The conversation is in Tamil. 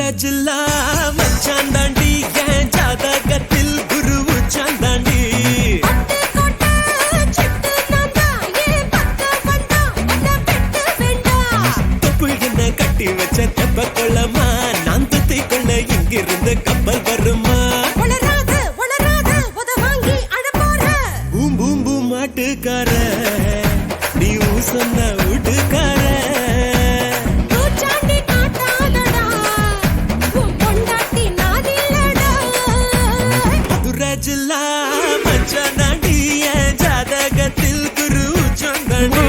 மதுராஜில்லா மச்சான் தாண்டி என் ஜாதகத்தில் குரு உச்சான் தாண்டி தொப்புள் என்ன கட்டி வச்ச தெப்ப கொள்ளமா நான் துத்தி கொள்ள இங்கிருந்து கப்பல் வருமா பூம் பூம் பூம் மாட்டுக்கார நீ சொன்ன வீட்டுக்கார மதுராஜில்லா மச்சான் தாண்டி என் ஜாதகத்தில் குரு உச்சான் தாண்டி